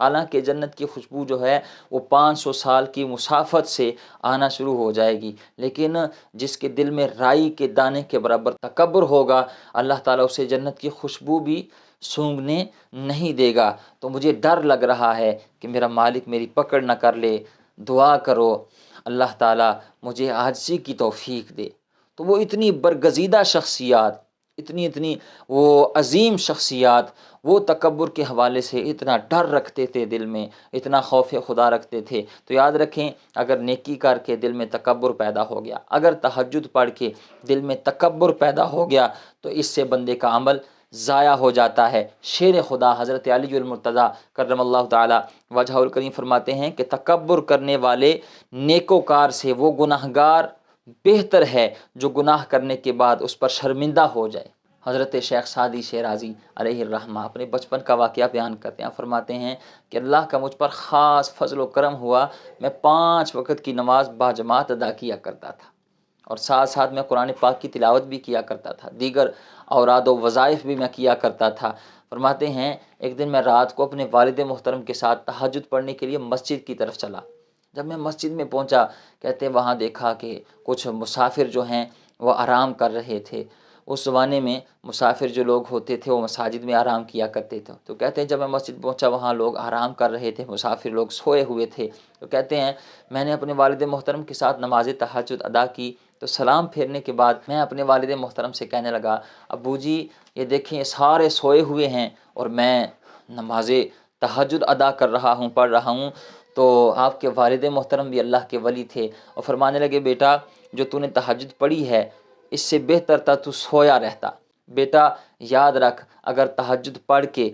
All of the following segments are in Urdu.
حالانکہ جنت کی خوشبو جو ہے وہ 500 سال کی مسافت سے آنا شروع ہو جائے گی، لیکن جس کے دل میں رائی کے دانے کے برابر تکبر ہوگا، اللہ تعالیٰ اسے جنت کی خوشبو بھی سونگھنے نہیں دے گا۔ تو مجھے ڈر لگ رہا ہے کہ میرا مالک میری پکڑ نہ کر لے، دعا کرو اللہ تعالیٰ مجھے عاجزی کی توفیق دے۔ تو وہ اتنی برگزیدہ شخصیات، اتنی وہ عظیم شخصیات، وہ تکبر کے حوالے سے اتنا ڈر رکھتے تھے دل میں، اتنا خوف خدا رکھتے تھے۔ تو یاد رکھیں، اگر نیکی کر کے دل میں تکبر پیدا ہو گیا، اگر تہجد پڑھ کے دل میں تکبر پیدا ہو گیا، تو اس سے بندے کا عمل ضائع ہو جاتا ہے۔ شیر خدا حضرت علی المرتضیٰ کرم اللہ تعالی وجہہ الکریم فرماتے ہیں کہ تکبر کرنے والے نیکوکار سے وہ گناہگار بہتر ہے جو گناہ کرنے کے بعد اس پر شرمندہ ہو جائے۔ حضرت شیخ سعدی شیرازی علیہ الرحمہ اپنے بچپن کا واقعہ بیان کرتے ہیں، فرماتے ہیں کہ اللہ کا مجھ پر خاص فضل و کرم ہوا، میں 5 وقت کی نماز باجماعت ادا کیا کرتا تھا، اور ساتھ ساتھ میں قرآن پاک کی تلاوت بھی کیا کرتا تھا، دیگر اوراد و وظائف بھی میں کیا کرتا تھا۔ فرماتے ہیں ایک دن میں رات کو اپنے والد محترم کے ساتھ تہجد پڑھنے کے لیے مسجد کی طرف چلا۔ جب میں مسجد میں پہنچا، کہتے وہاں دیکھا کہ کچھ مسافر جو ہیں وہ آرام کر رہے تھے۔ اس زمانے میں مسافر جو لوگ ہوتے تھے وہ مساجد میں آرام کیا کرتے تھے۔ تو کہتے ہیں جب میں مسجد پہنچا، وہاں لوگ آرام کر رہے تھے، مسافر لوگ سوئے ہوئے تھے۔ تو کہتے ہیں میں نے اپنے والد محترم کے ساتھ نماز تہجد ادا کی، تو سلام پھیرنے کے بعد میں اپنے والد محترم سے کہنے لگا، ابو جی یہ دیکھیں یہ سارے سوئے ہوئے ہیں اور میں نماز تہجد ادا کر رہا ہوں، پڑھ رہا ہوں۔ تو آپ کے والد محترم بھی اللہ کے ولی تھے، اور فرمانے لگے بیٹا جو تو نے تہجد پڑھی ہے اس سے بہتر تھا تو سویا رہتا۔ بیٹا یاد رکھ، اگر تہجد پڑھ کے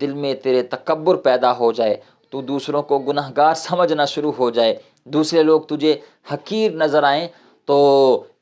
دل میں تیرے تکبر پیدا ہو جائے، تو دوسروں کو گناہگار سمجھنا شروع ہو جائے، دوسرے لوگ تجھے حقیر نظر آئیں، تو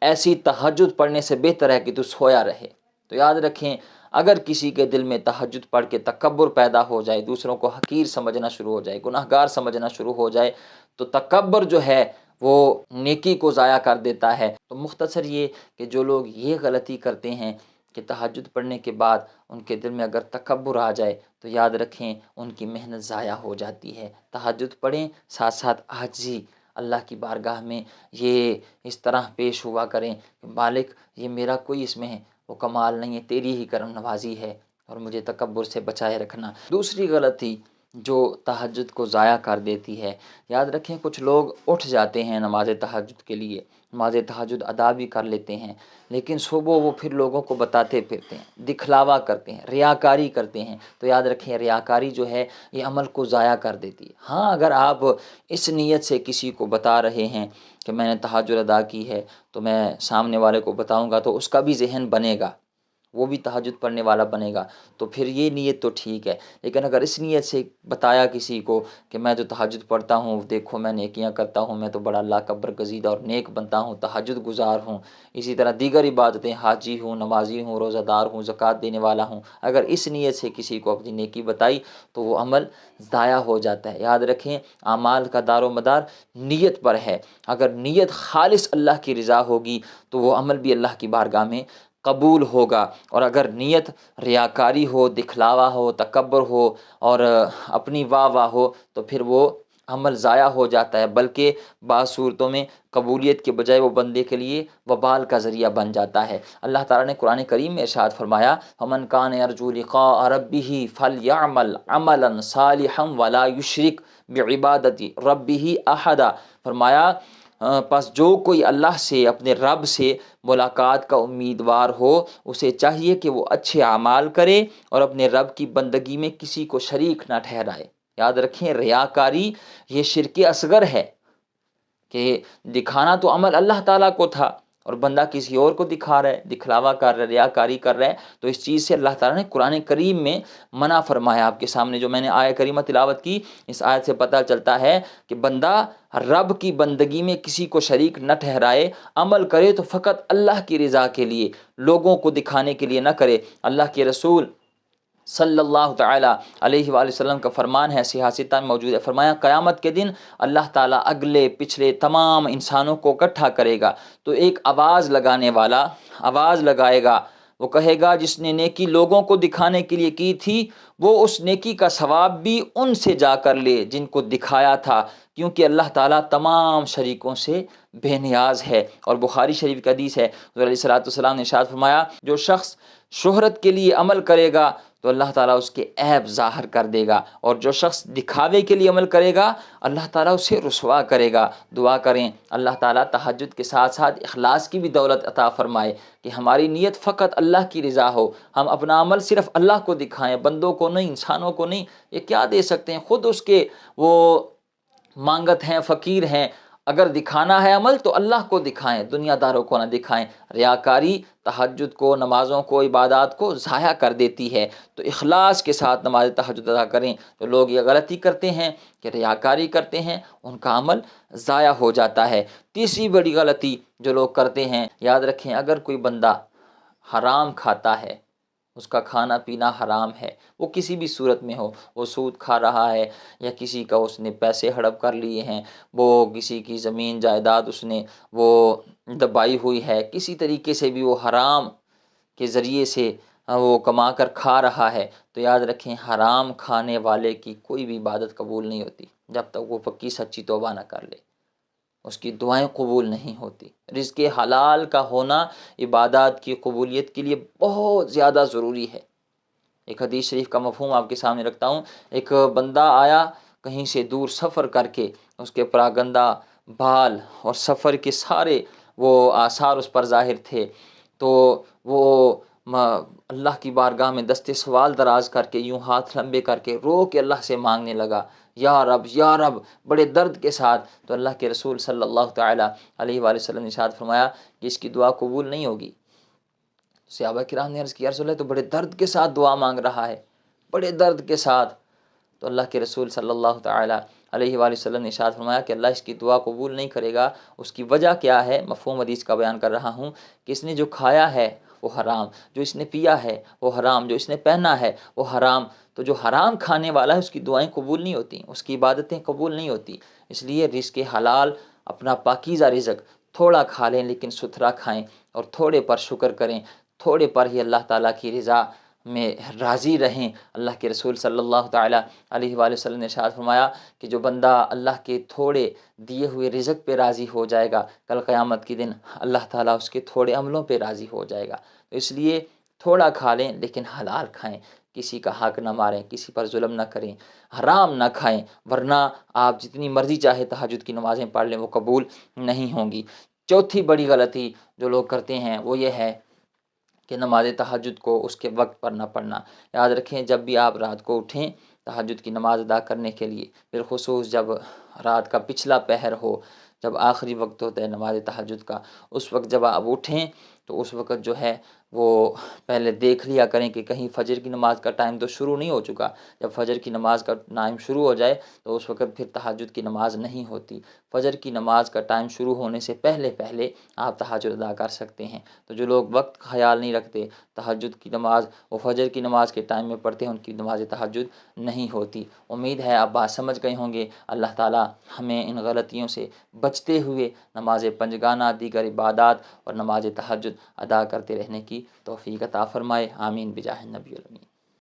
ایسی تہجد پڑھنے سے بہتر ہے کہ تو سویا رہے۔ تو یاد رکھیں، اگر کسی کے دل میں تہجد پڑھ کے تکبر پیدا ہو جائے، دوسروں کو حقیر سمجھنا شروع ہو جائے، گناہگار سمجھنا شروع ہو جائے، تو تکبر جو ہے وہ نیکی کو ضائع کر دیتا ہے۔ تو مختصر یہ کہ جو لوگ یہ غلطی کرتے ہیں کہ تہجد پڑھنے کے بعد ان کے دل میں اگر تکبر آ جائے، تو یاد رکھیں ان کی محنت ضائع ہو جاتی ہے۔ تہجد پڑھیں، ساتھ ساتھ عاجزی اللہ کی بارگاہ میں یہ اس طرح پیش ہوا کریں کہ مالک یہ میرا کوئی اس میں وہ کمال نہیں ہے، تیری ہی کرم نوازی ہے، اور مجھے تکبر سے بچائے رکھنا۔ دوسری غلطی جو تہجد کو ضائع کر دیتی ہے، یاد رکھیں کچھ لوگ اٹھ جاتے ہیں نماز تہجد کے لیے، نماز تہجد ادا بھی کر لیتے ہیں، لیکن صبح وہ پھر لوگوں کو بتاتے پھرتے ہیں، دکھلاوا کرتے ہیں، ریاکاری کرتے ہیں۔ تو یاد رکھیں ریاکاری جو ہے یہ عمل کو ضائع کر دیتی ہے۔ ہاں اگر آپ اس نیت سے کسی کو بتا رہے ہیں کہ میں نے تہجد ادا کی ہے تو میں سامنے والے کو بتاؤں گا تو اس کا بھی ذہن بنے گا، وہ بھی تہجد پڑھنے والا بنے گا، تو پھر یہ نیت تو ٹھیک ہے۔ لیکن اگر اس نیت سے بتایا کسی کو کہ میں تو تہجد پڑھتا ہوں، دیکھو میں نیکیاں کرتا ہوں، میں تو بڑا اللہ کا برگزیدہ اور نیک بنتا ہوں، تہجد گزار ہوں، اسی طرح دیگر عبادتیں، حاجی ہوں، نمازی ہوں، روزہ دار ہوں، زکوٰۃ دینے والا ہوں، اگر اس نیت سے کسی کو اپنی نیکی بتائی تو وہ عمل ضائع ہو جاتا ہے۔ یاد رکھیں اعمال کا دار و مدار نیت پر ہے، اگر نیت خالص اللہ کی رضا ہوگی تو وہ عمل بھی اللہ کی بارگاہ میں قبول ہوگا، اور اگر نیت ریاکاری ہو، دکھلاوا ہو، تکبر ہو اور اپنی واہ واہ ہو تو پھر وہ عمل ضائع ہو جاتا ہے، بلکہ بعض صورتوں میں قبولیت کے بجائے وہ بندے کے لیے وبال کا ذریعہ بن جاتا ہے۔ اللہ تعالیٰ نے قرآن کریم میں ارشاد فرمایا، فَمَنْ كَانَ يَرْجُو لِقَاءَ رَبِّهِ فَلْيَعْمَلْ عَمَلًا صَالِحًا وَلَا يُشْرِكْ بِعِبَادَةِ رَبِّهِ أَحَدًا۔ فرمایا پس جو کوئی اللہ سے، اپنے رب سے ملاقات کا امیدوار ہو، اسے چاہیے کہ وہ اچھے اعمال کرے اور اپنے رب کی بندگی میں کسی کو شریک نہ ٹھہرائے۔ یاد رکھیں ریاکاری یہ شرک اصغر ہے، کہ دکھانا تو عمل اللہ تعالیٰ کو تھا اور بندہ کسی اور کو دکھا رہا ہے، دکھلاوا کر رہا ہے، ریاکاری کر رہا ہے، تو اس چیز سے اللہ تعالیٰ نے قرآن کریم میں منع فرمایا۔ آپ کے سامنے جو میں نے آیت کریمہ تلاوت کی، اس آیت سے پتہ چلتا ہے کہ بندہ رب کی بندگی میں کسی کو شریک نہ ٹھہرائے، عمل کرے تو فقط اللہ کی رضا کے لیے، لوگوں کو دکھانے کے لیے نہ کرے۔ اللہ کے رسول صلی اللہ تعالیٰ علیہ وآلہ وسلم کا فرمان ہے، صحیح ستہ میں موجود ہے، فرمایا قیامت کے دن اللہ تعالیٰ اگلے پچھلے تمام انسانوں کو اکٹھا کرے گا، تو ایک آواز لگانے والا آواز لگائے گا وہ کہے گا جس نے نیکی لوگوں کو دکھانے کے لیے کی تھی وہ اس نیکی کا ثواب بھی ان سے جا کر لے جن کو دکھایا تھا، کیونکہ اللہ تعالیٰ تمام شریکوں سے بے نیاز ہے۔ اور بخاری شریف کی حدیث ہے، حضور علیہ الصلوۃ والسلام نے ارشاد فرمایا جو شخص شہرت کے لیے عمل کرے گا تو اللہ تعالیٰ اس کے عیب ظاہر کر دے گا، اور جو شخص دکھاوے کے لیے عمل کرے گا اللہ تعالیٰ اسے رسوا کرے گا۔ دعا کریں اللہ تعالیٰ تہجد کے ساتھ ساتھ اخلاص کی بھی دولت عطا فرمائے کہ ہماری نیت فقط اللہ کی رضا ہو، ہم اپنا عمل صرف اللہ کو دکھائیں، بندوں کو نہیں، انسانوں کو نہیں۔ یہ کیا دے سکتے ہیں، خود اس کے وہ مانگت ہیں، فقیر ہیں۔ اگر دکھانا ہے عمل تو اللہ کو دکھائیں، دنیا داروں کو نہ دکھائیں۔ ریاکاری تہجد کو، نمازوں کو، عبادات کو ضائع کر دیتی ہے۔ تو اخلاص کے ساتھ نماز تہجد ادا کریں۔ تو لوگ یہ غلطی کرتے ہیں کہ ریاکاری کرتے ہیں، ان کا عمل ضائع ہو جاتا ہے۔ تیسری بڑی غلطی جو لوگ کرتے ہیں، یاد رکھیں اگر کوئی بندہ حرام کھاتا ہے، اس کا کھانا پینا حرام ہے، وہ کسی بھی صورت میں ہو، وہ سود کھا رہا ہے یا کسی کا اس نے پیسے ہڑپ کر لیے ہیں، وہ کسی کی زمین جائیداد اس نے وہ دبائی ہوئی ہے، کسی طریقے سے بھی وہ حرام کے ذریعے سے وہ کما کر کھا رہا ہے، تو یاد رکھیں حرام کھانے والے کی کوئی بھی عبادت قبول نہیں ہوتی جب تک وہ پکی سچی توبہ نہ کر لے، اس کی دعائیں قبول نہیں ہوتی۔ رزق حلال کا ہونا عبادات کی قبولیت کے لیے بہت زیادہ ضروری ہے۔ ایک حدیث شریف کا مفہوم آپ کے سامنے رکھتا ہوں۔ ایک بندہ آیا کہیں سے دور سفر کر کے، اس کے پراگندہ بال اور سفر کے سارے وہ آثار اس پر ظاہر تھے، تو وہ اللہ کی بارگاہ میں دست سوال دراز کر کے، یوں ہاتھ لمبے کر کے رو کے اللہ سے مانگنے لگا، یا رب یا رب، بڑے درد کے ساتھ۔ تو اللہ کے رسول صلی اللہ تعالیٰ علیہ وآلہ وسلم نے ارشاد فرمایا کہ اس کی دعا قبول نہیں ہوگی۔ صحابہ کرام نے عرض کیا رسول اللہ تو بڑے درد کے ساتھ دعا مانگ رہا ہے، بڑے درد کے ساتھ۔ تو اللہ کے رسول صلی اللہ تعالیٰ علیہ وآلہ وسلم نے ارشاد فرمایا کہ اللہ اس کی دعا قبول نہیں کرے گا۔ اس کی وجہ کیا ہے؟ مفہوم حدیث کا بیان کر رہا ہوں کہ اس نے جو کھایا ہے وہ حرام، جو اس نے پیا ہے وہ حرام، جو اس نے پہنا ہے وہ حرام۔ تو جو حرام کھانے والا ہے اس کی دعائیں قبول نہیں ہوتی، اس کی عبادتیں قبول نہیں ہوتی۔ اس لیے رزق حلال، اپنا پاکیزہ رزق تھوڑا کھا لیں لیکن ستھرا کھائیں، اور تھوڑے پر شکر کریں، تھوڑے پر ہی اللہ تعالیٰ کی رضا میں راضی رہیں۔ اللہ کے رسول صلی اللہ تعالیٰ علیہ وآلہ وسلم نے ارشاد فرمایا کہ جو بندہ اللہ کے تھوڑے دیے ہوئے رزق پہ راضی ہو جائے گا، کل قیامت کے دن اللہ تعالیٰ اس کے تھوڑے عملوں پہ راضی ہو جائے گا۔ تو اس لیے تھوڑا کھا لیں لیکن حلال کھائیں، کسی کا حق نہ ماریں، کسی پر ظلم نہ کریں، حرام نہ کھائیں، ورنہ آپ جتنی مرضی چاہے تہجد کی نمازیں پڑھ لیں وہ قبول نہیں ہوں گی۔ چوتھی بڑی غلطی جو لوگ کرتے ہیں وہ یہ ہے کہ نماز تہجد کو اس کے وقت پر نہ پڑھنا۔ یاد رکھیں جب بھی آپ رات کو اٹھیں تہجد کی نماز ادا کرنے کے لیے، بالخصوص جب رات کا پچھلا پہر ہو، جب آخری وقت ہوتا ہے نماز تہجد کا، اس وقت جب آپ اٹھیں تو اس وقت جو ہے وہ پہلے دیکھ لیا کریں کہ کہیں فجر کی نماز کا ٹائم تو شروع نہیں ہو چکا۔ جب فجر کی نماز کا ٹائم شروع ہو جائے تو اس وقت پھر تہجد کی نماز نہیں ہوتی۔ فجر کی نماز کا ٹائم شروع ہونے سے پہلے پہلے آپ تہجد ادا کر سکتے ہیں۔ تو جو لوگ وقت کا خیال نہیں رکھتے، تہجد کی نماز وہ فجر کی نماز کے ٹائم میں پڑھتے ہیں، ان کی نماز تہجد نہیں ہوتی۔ امید ہے آپ بات سمجھ گئے ہوں گے۔ اللہ تعالیٰ ہمیں ان غلطیوں سے بچتے ہوئے نماز پنجگانہ، دیگر عبادات اور نماز تہجد ادا کرتے رہنے کی توفیق عطا فرمائے۔ آمین بجاہ النبی الامین۔